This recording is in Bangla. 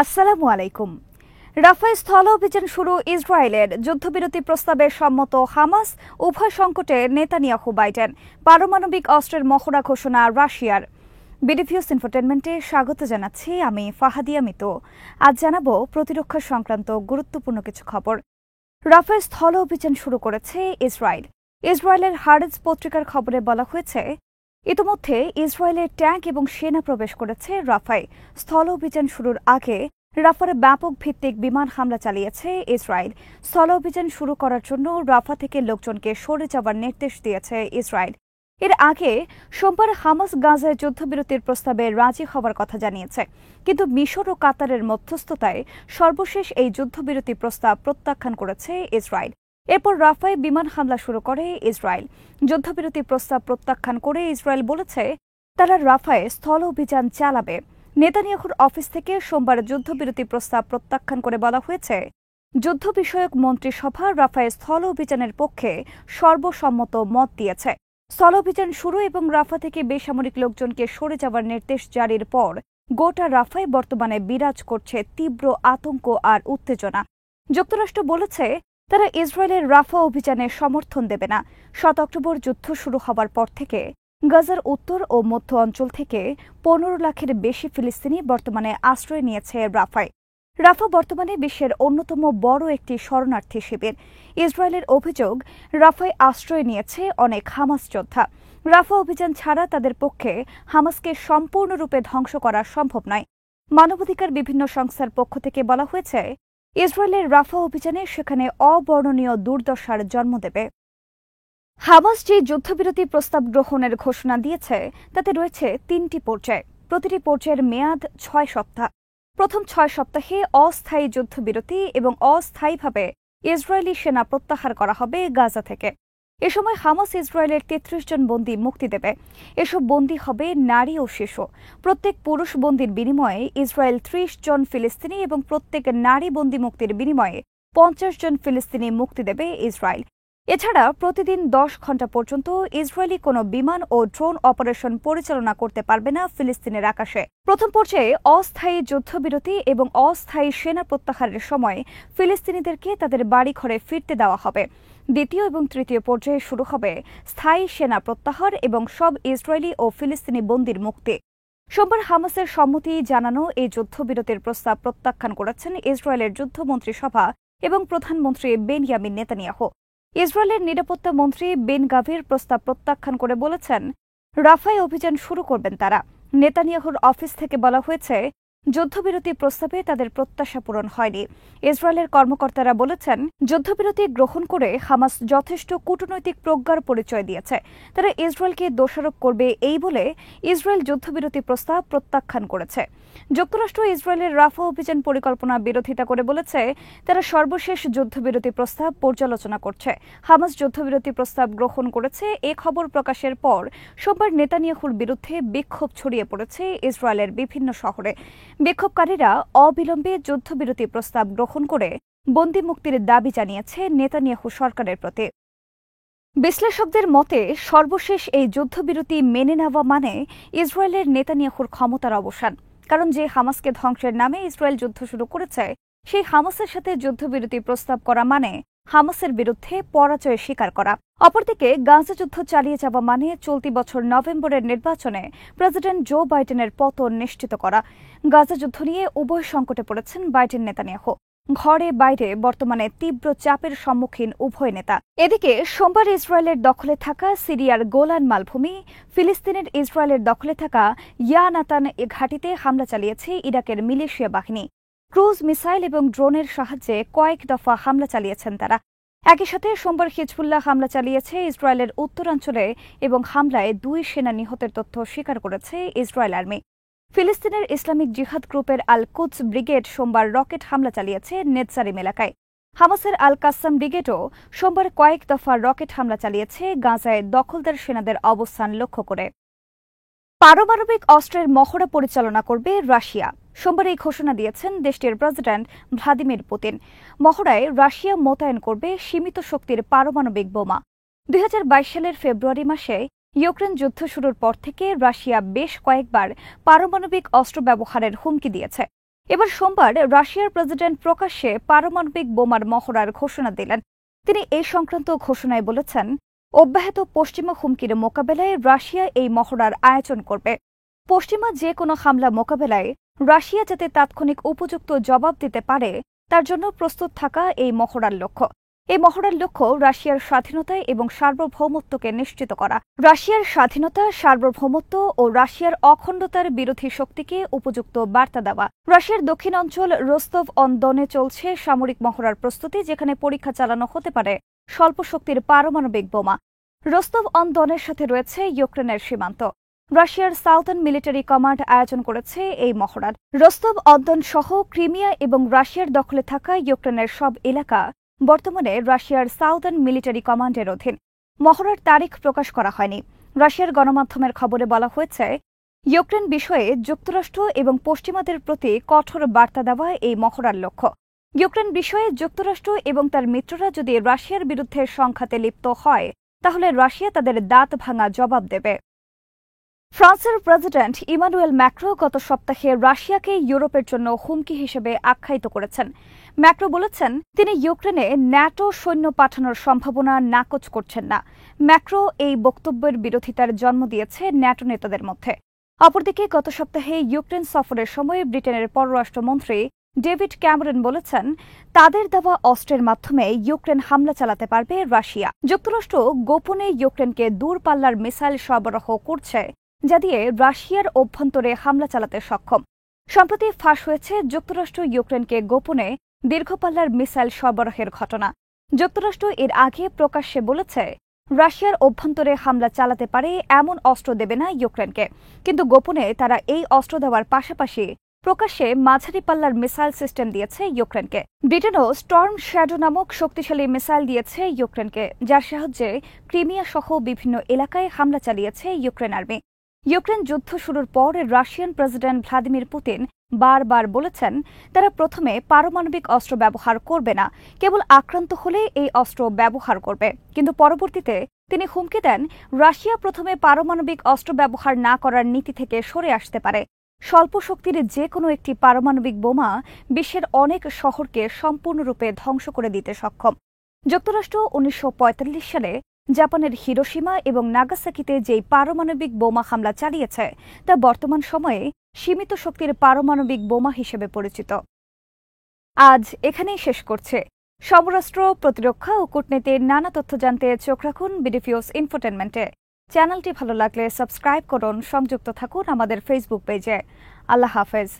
আসসালামু আলাইকুম। রাফায় স্থল অভিযান শুরু ইসরায়েলের, যুদ্ধবিরতি প্রস্তাবে সম্মত হামাস, উভয় সংকটে নেতানিয়াহু বাইডেন, পারমাণবিক অস্ত্রের মহড়া ঘোষণা রাশিয়ার। বিডিভিউস ইনফোটেনমেন্টে স্বাগত জানাচ্ছি আমি ফাহাদিয়া মিতু। আজ জানাবো প্রতিরক্ষা সংক্রান্ত গুরুত্বপূর্ণ কিছু খবর। রাফায় স্থল অভিযান শুরু করেছে ইসরায়েল। ইসরায়েলের হারেজ পত্রিকার খবরে বলা হয়েছে, ইতোমধ্যে ইসরায়েলের ট্যাঙ্ক এবং সেনা প্রবেশ করেছে রাফায়। স্থল অভিযান শুরুর আগে রাফার ব্যাপক ভিত্তিক বিমান হামলা চালিয়েছে ইসরায়েল। স্থল অভিযান শুরু করার জন্য রাফা থেকে লোকজনকে সরে যাওয়ার নির্দেশ দিয়েছে ইসরায়েল। এর আগে সোমবার হামাস গাজায় যুদ্ধবিরতির প্রস্তাবে রাজি হওয়ার কথা জানিয়েছে, কিন্তু মিশর ও কাতারের মধ্যস্থতায় সর্বশেষ এই যুদ্ধবিরতি প্রস্তাব প্রত্যাখ্যান করেছে ইসরায়েল। এরপর রাফায় বিমান হামলা শুরু করে ইসরায়েল। যুদ্ধবিরতি প্রস্তাব প্রত্যাখ্যান করে ইসরায়েল বলেছে, তারা রাফায় স্থল অভিযান চালাবে। নেতানিয়াহুর অফিস থেকে সোমবার যুদ্ধবিরতি প্রস্তাব প্রত্যাখ্যান করে বলা হয়েছে, যুদ্ধ বিষয়ক মন্ত্রিসভা রাফায় স্থল অভিযানের পক্ষে সর্বসম্মত মত দিয়েছে। স্থল অভিযান শুরু এবং রাফা থেকে বেসামরিক লোকজনকে সরে যাওয়ার নির্দেশ জারির পর গোটা রাফায় বর্তমানে বিরাজ করছে তীব্র আতঙ্ক আর উত্তেজনা। যুক্তরাষ্ট্র বলেছে, তারা ইসরায়েলের রাফা অভিযানে সমর্থন দেবে না। ৭ অক্টোবর যুদ্ধ শুরু হওয়ার পর থেকে গাজার উত্তর ও মধ্য অঞ্চল থেকে ১৫ লাখের বেশি ফিলিস্তিনি বর্তমানে আশ্রয় নিয়েছে রাফায়। রাফা বর্তমানে বিশ্বের অন্যতম বড় একটি শরণার্থী শিবির। ইসরায়েলের অভিযোগ, রাফায় আশ্রয় নিয়েছে অনেক হামাস যোদ্ধা। রাফা অভিযান ছাড়া তাদের পক্ষে হামাসকে সম্পূর্ণরূপে ধ্বংস করা সম্ভব নয়। মানবাধিকার বিভিন্ন সংস্থার পক্ষ থেকে বলা হয়েছে, ইসরায়েলের রাফা অভিযানে সেখানে অবর্ণনীয় দুর্দশার জন্ম দেবে। হামাস যে যুদ্ধবিরতি প্রস্তাব গ্রহণের ঘোষণা দিয়েছে তাতে রয়েছে ৩টি পর্যায়। প্রতিটি পর্যায়ের মেয়াদ ৬ সপ্তাহ। প্রথম ৬ সপ্তাহে অস্থায়ী যুদ্ধবিরতি এবং অস্থায়ীভাবে ইসরায়েলি সেনা প্রত্যাহার করা হবে গাজা থেকে। এ সময় হামাস ইসরায়েলের ৩৩ জন বন্দী মুক্তি দেবে। এসব বন্দী হবে নারী ও শিশু। প্রত্যেক পুরুষ বন্দীর বিনিময়ে ইসরায়েল ৩০ জন ফিলিস্তিনি এবং প্রত্যেক নারী বন্দী মুক্তির বিনিময়ে ৫০ জন ফিলিস্তিনি মুক্তি দেবে ইসরায়েল। এছাড়া প্রতিদিন ১০ ঘণ্টা পর্যন্ত ইসরায়েলি কোনো বিমান ও ড্রোন অপারেশন পরিচালনা করতে পারবে না ফিলিস্তিনের আকাশে। প্রথম পর্যায়ে অস্থায়ী যুদ্ধবিরতি এবং অস্থায়ী সেনা প্রত্যাহারের সময় ফিলিস্তিনিদেরকে তাদের বাড়িঘরে ফিরতে দেওয়া হবে। দ্বিতীয় এবং তৃতীয় পর্যায়ে শুরু হবে স্থায়ী সেনা প্রত্যাহার এবং সব ইসরায়েলি ও ফিলিস্তিনি বন্দীর মুক্তি। সোমবার হামাসের সম্মতি জানানো এই যুদ্ধবিরতির প্রস্তাব প্রত্যাখ্যান করেছেন ইসরায়েলের যুদ্ধমন্ত্রিসভা এবং প্রধানমন্ত্রী বেনিয়ামিন নেতানিয়াহু। ইসরায়েলের নিরাপত্তা মন্ত্রী বেন গাভির প্রস্তাব প্রত্যাখ্যান করে বলেছেন, রাফায় অভিযান শুরু করবেন তারা। নেতানিয়াহুর অফিস থেকে বলা হয়েছে, যুদ্ধবিরতি প্রস্তাবে তাদের প্রত্যাশা পূরণ হয়নি। ইসরায়েলের কর্মকর্তারা বলেছেন, যুদ্ধবিরতি গ্রহণ করে হামাস যথেষ্ট কূটনৈতিক প্রজ্ঞার পরিচয় দিয়েছে। তারা ইসরায়েলকে দোষারোপ করবে এই বলে ইসরায়েল যুদ্ধবিরতি প্রস্তাব প্রত্যাখ্যান করেছে। যুক্তরাষ্ট্র ইসরায়েলের রাফা অভিযান পরিকল্পনা বিরোধিতা করে বলেছে, তারা সর্বশেষ যুদ্ধবিরতি প্রস্তাব পর্যালোচনা করছে। হামাস যুদ্ধবিরতি প্রস্তাব গ্রহণ করেছে এ খবর প্রকাশের পর সোমবার নেতানিয়াহুর বিরুদ্ধে বিক্ষোভ ছড়িয়ে পড়েছে ইসরায়েলের বিভিন্ন শহরে। বিক্ষোভকারীরা অবিলম্বে যুদ্ধবিরতি প্রস্তাব গ্রহণ করে বন্দী মুক্তির দাবি জানিয়েছে নেতানিয়াহু সরকারের প্রতি। বিশ্লেষকদের মতে, সর্বশেষ এই যুদ্ধবিরতি মেনে নেওয়া মানে ইসরায়েলের নেতানিয়াহুর ক্ষমতার অবসান। কারণ যে হামাসকে ধ্বংসের নামে ইসরায়েল যুদ্ধ শুরু করেছে, সেই হামাসের সাথে যুদ্ধবিরতি প্রস্তাব করা মানে হামাসের বিরুদ্ধে পরাজয় স্বীকার করা। অপরদিকে গাজা যুদ্ধ চালিয়ে যাওয়া মানে চলতি বছর নভেম্বরের নির্বাচনে প্রেসিডেন্ট জো বাইডেনের পতন নিশ্চিত করা। গাজা যুদ্ধ নিয়ে উভয় সংকটে পড়েছেন বাইডেন নেতানিয়াহু। ঘরে বাইরে বর্তমানে তীব্র চাপের সম্মুখীন উভয় নেতা। এদিকে সোমবার ইসরায়েলের দখলে থাকা সিরিয়ার গোলান মালভূমি, ফিলিস্তিনের ইসরায়েলের দখলে থাকা ইয়ানাতান ঘাঁটিতে হামলা চালিয়েছে ইরাকের মিলিশিয়া বাহিনী। ক্রুজ মিসাইল এবং ড্রোনের সাহায্যে কয়েক দফা হামলা চালিয়েছেন তারা। একই সাথে সোমবার হিজবুল্লাহ হামলা চালিয়েছে ইসরায়েলের উত্তরাঞ্চলে এবং হামলায় ২ সেনা নিহতের তথ্য স্বীকার করেছে ইসরায়েল আর্মি। ফিলিস্তিনের ইসলামিক জিহাদ গ্রুপের আল কুদস ব্রিগেড সোমবার রকেট হামলা চালিয়েছে নেতসারিম এলাকায়। হামাসের আল কাসাম ব্রিগেডও সোমবার কয়েক দফা রকেট হামলা চালিয়েছে গাজায় দখলদার সেনাদের অবস্থান লক্ষ্য করে। পারমাণবিক অস্ত্রের মহড়া পরিচালনা করবে রাশিয়া। সোমবার এই ঘোষণা দিয়েছেন দেশটির প্রেসিডেন্ট ভ্লাদিমির পুতিন। মহড়ায় রাশিয়া মোতায়েন করবে সীমিত শক্তির পারমাণবিক বোমা। ২০২২ সালের ফেব্রুয়ারি মাসে ইউক্রেন যুদ্ধ শুরুর পর থেকে রাশিয়া বেশ কয়েকবার পারমাণবিক অস্ত্র ব্যবহারের হুমকি দিয়েছে। এবার সোমবার রাশিয়ার প্রেসিডেন্ট প্রকাশ্যে পারমাণবিক বোমার মহড়ার ঘোষণা দিলেন। তিনি এই সংক্রান্ত ঘোষণায় বলেছেন, অব্যাহত পশ্চিমা হুমকির মোকাবেলায় রাশিয়া এই মহড়ার আয়োজন করবে। পশ্চিমা যে কোনো হামলা মোকাবেলায় রাশিয়া যাতে তাৎক্ষণিক উপযুক্ত জবাব দিতে পারে তার জন্য প্রস্তুত থাকা এই মহড়ার লক্ষ্য। এই মহড়ার লক্ষ্য রাশিয়ার স্বাধীনতা এবং সার্বভৌমত্বকে নিশ্চিত করা, রাশিয়ার স্বাধীনতা, সার্বভৌমত্ব ও রাশিয়ার অখণ্ডতার বিরোধী শক্তিকে উপযুক্ত বার্তা দেওয়া। রাশিয়ার দক্ষিণ অঞ্চল রোস্তভ অন দনে চলছে সামরিক মহড়ার প্রস্তুতি, যেখানে পরীক্ষা চালানো হতে পারে স্বল্প শক্তির পারমাণবিক বোমা। রোস্তভ অন দনের সাথে রয়েছে ইউক্রেনের সীমান্ত। রাশিয়ার সাউদার্ন মিলিটারি কমান্ড আয়োজন করেছে এই মহড়ার। রোস্তভ অন দন সহ ক্রিমিয়া এবং রাশিয়ার দখলে থাকা ইউক্রেনের সব এলাকা বর্তমানে রাশিয়ার সাউদার্ন মিলিটারি কমান্ডের অধীন। মহড়ার তারিখ প্রকাশ করা হয়নি। রাশিয়ার গণমাধ্যমের খবরে বলা হয়েছে, ইউক্রেন বিষয়ে যুক্তরাষ্ট্র এবং পশ্চিমাদের প্রতি কঠোর বার্তা দেওয়া এই মহড়ার লক্ষ্য। ইউক্রেন বিষয়ে যুক্তরাষ্ট্র এবং তার মিত্ররা যদি রাশিয়ার বিরুদ্ধে সংঘাতে লিপ্ত হয় তাহলে রাশিয়া তাদের দাঁত ভাঙা জবাব দেবে। ফ্রান্সের প্রেসিডেন্ট ইমানুয়েল ম্যাক্রো গত সপ্তাহে রাশিয়াকে ইউরোপের জন্য হুমকি হিসেবে আখ্যায়িত করেছেন। ম্যাক্রো বলেছেন, তিনি ইউক্রেনে ন্যাটো সৈন্য পাঠানোর সম্ভাবনা নাকচ করছেন না। ম্যাক্রো এই বক্তব্যের বিরোধিতার জন্ম দিয়েছে ন্যাটো নেতাদের মধ্যে। অপরদিকে গত সপ্তাহে ইউক্রেন সফরের সময় ব্রিটেনের পররাষ্ট্রমন্ত্রী ডেভিড ক্যামেরন বলেছেন, তাদের দেওয়া অস্ত্রের মাধ্যমে ইউক্রেন হামলা চালাতে পারবে রাশিয়া। যুক্তরাষ্ট্র গোপনে ইউক্রেনকে দূরপাল্লার মিসাইল সরবরাহ করছে, যা দিয়ে রাশিয়ার অভ্যন্তরে হামলা চালাতে সক্ষম। সম্প্রতি ফাঁস হয়েছে যুক্তরাষ্ট্র ইউক্রেনকে গোপনে দীর্ঘপাল্লার মিসাইল সরবরাহের ঘটনা। যুক্তরাষ্ট্র এর আগে প্রকাশ্যে বলেছে, রাশিয়ার অভ্যন্তরে হামলা চালাতে পারে এমন অস্ত্র দেবে না ইউক্রেনকে, কিন্তু গোপনে তারা এই অস্ত্র দেওয়ার পাশাপাশি প্রকাশ্যে মাঝারি পাল্লার মিসাইল সিস্টেম দিয়েছে ইউক্রেনকে। ব্রিটেনও স্টর্ম শ্যাডো নামক শক্তিশালী মিসাইল দিয়েছে ইউক্রেনকে, যার সাহায্যে ক্রিমিয়া সহ বিভিন্ন এলাকায় হামলা চালিয়েছে ইউক্রেন আর্মি। ইউক্রেন যুদ্ধ শুরুর পর রাশিয়ান প্রেসিডেন্ট ভ্লাদিমির পুতিন বারবার বলেছেন, তারা প্রথমে পারমাণবিক অস্ত্র ব্যবহার করবে না, কেবল আক্রান্ত হলে এই অস্ত্র ব্যবহার করবে। কিন্তু পরবর্তীতে তিনি হুমকি দেন, রাশিয়া প্রথমে পারমাণবিক অস্ত্র ব্যবহার না করার নীতি থেকে সরে আসতে পারে। স্বল্প শক্তির যে কোনো একটি পারমাণবিক বোমা বিশ্বের অনেক শহরকে সম্পূর্ণরূপে ধ্বংস করে দিতে সক্ষম। যুক্তরাষ্ট্র 1945 সালে জাপানের হিরোশিমা এবং নাগাসাকিতে যেই পারমাণবিক বোমা হামলা চালিয়েছে তা বর্তমান সময়ে সীমিত শক্তির পারমাণবিক বোমা হিসেবে পরিচিত। আজ এখানেই শেষ করছে। সমরাষ্ট্র, প্রতিরক্ষা ও কূটনীতির নানা তথ্য জানতে চোখ রাখুন বিডিফিউজ ইনফোটেনমেন্টে। চ্যানেলটি ভালো লাগলে সাবস্ক্রাইব করুন, সংযুক্ত থাকুন আমাদের ফেসবুক পেজে। আল্লাহ হাফেজ।